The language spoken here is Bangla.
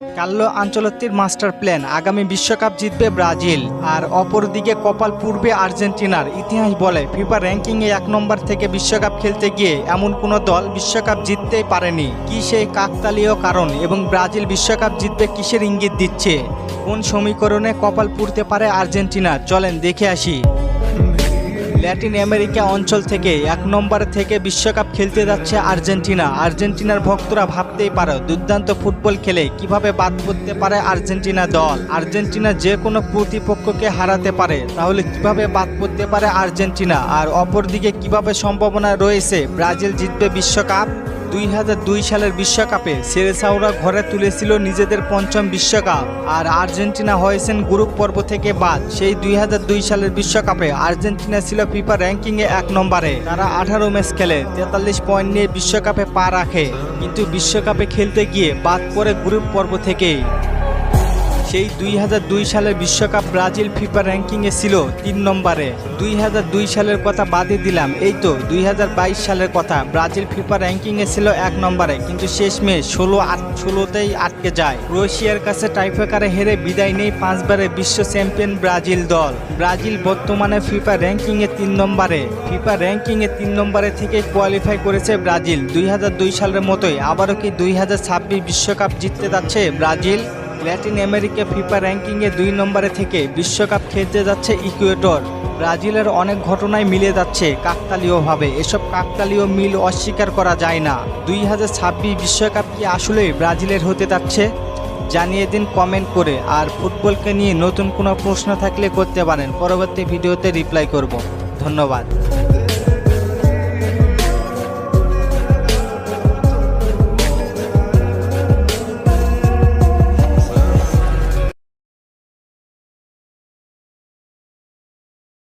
কার্লো আনচেলত্তির মাস্টার প্ল্যান, আগামী বিশ্বকাপ জিতবে ব্রাজিল। আর অপরদিকে কপাল পূর্বে আর্জেন্টিনার। ইতিহাস বলে ফিফা র্যাঙ্কিংয়ে 1 নম্বর থেকে বিশ্বকাপ খেলতে গিয়ে এমন কোনো দল বিশ্বকাপ জিততেই পারেনি। কি সেই কাকতালীয় কারণ, এবং ব্রাজিল বিশ্বকাপ জিতবে কিসের ইঙ্গিত দিচ্ছে? কোন সমীকরণে কপাল পুড়তে পারে আর্জেন্টিনা? চলেন দেখে আসি। ল্যাটিন আমেরিকা অঞ্চল থেকে 1 নম্বর থেকে বিশ্বকাপ খেলতে যাচ্ছে আর্জেন্টিনা। আর্জেন্টিনার ভক্তরা ভাবতেই পারে দুর্দান্ত ফুটবল খেলে কিভাবে বাদ পড়তে পারে আর্জেন্টিনা দল। আর্জেন্টিনা যে কোনো প্রতিপক্ষকে হারাতে পারে, তাহলে কিভাবে বাদ পড়তে পারে আর্জেন্টিনা? আর অপরদিকে কিভাবে সম্ভাবনা রয়েছে ব্রাজিল জিতবে বিশ্বকাপ? 2002 সালের বিশ্বকাপে সেরেসাওরা ঘরে তুলেছিল নিজেদের 5ম বিশ্বকাপ, আর আর্জেন্টিনা হয়েছেন গ্রুপ পর্ব থেকে বাদ। সেই 2002 সালের বিশ্বকাপে আর্জেন্টিনা ছিল ফিফা র্যাঙ্কিংয়ে 1 নম্বরে। তারা 18 ম্যাচ খেলে 43 পয়েন্ট নিয়ে বিশ্বকাপে পা রাখে, কিন্তু বিশ্বকাপে খেলতে গিয়ে বাদ পড়ে গ্রুপ পর্ব থেকেই। সেই 2002 সালের বিশ্বকাপ ব্রাজিল ফিফা র্যাঙ্কিংয়ে ছিল 3 নম্বরে। 2002 সালের কথা বাদে দিলাম, এই তো 2022 সালের কথা। ব্রাজিল ফিফা র্যাঙ্কিংয়ে ছিল 1 নম্বরে, কিন্তু শেষমেশ 16তেই আটকে যায়। ক্রোয়েশিয়ার কাছে টাইব্রেকারে হেরে বিদায় নেই 5 বারের বিশ্ব চ্যাম্পিয়ন ব্রাজিল দল। ব্রাজিল বর্তমানে ফিফা র্যাঙ্কিংয়ে 3 নম্বরে। ফিফা র্যাঙ্কিংয়ে 3 নম্বরে থেকে কোয়ালিফাই করেছে ব্রাজিল। 2002 সালের মতোই আবারও কি 2026 বিশ্বকাপ জিততে যাচ্ছে ব্রাজিল? ল্যাটিন আমেরিকা ফিফা র্যাঙ্কিংয়ে 2 নম্বরে থেকে বিশ্বকাপ খেলতে যাচ্ছে ইকুয়েডর। ব্রাজিলের অনেক ঘটনায় মিলে যাচ্ছে কাকতালীয়ভাবে। এসব কাকতালীয় মিল অস্বীকার করা যায় না। 2026 বিশ্বকাপ কি আসলেই ব্রাজিলের হতে যাচ্ছে? জানিয়ে দিন কমেন্ট করে। আর ফুটবলকে নিয়ে নতুন কোনো প্রশ্ন থাকলে করতে পারেন, পরবর্তী ভিডিওতে রিপ্লাই করব। ধন্যবাদ।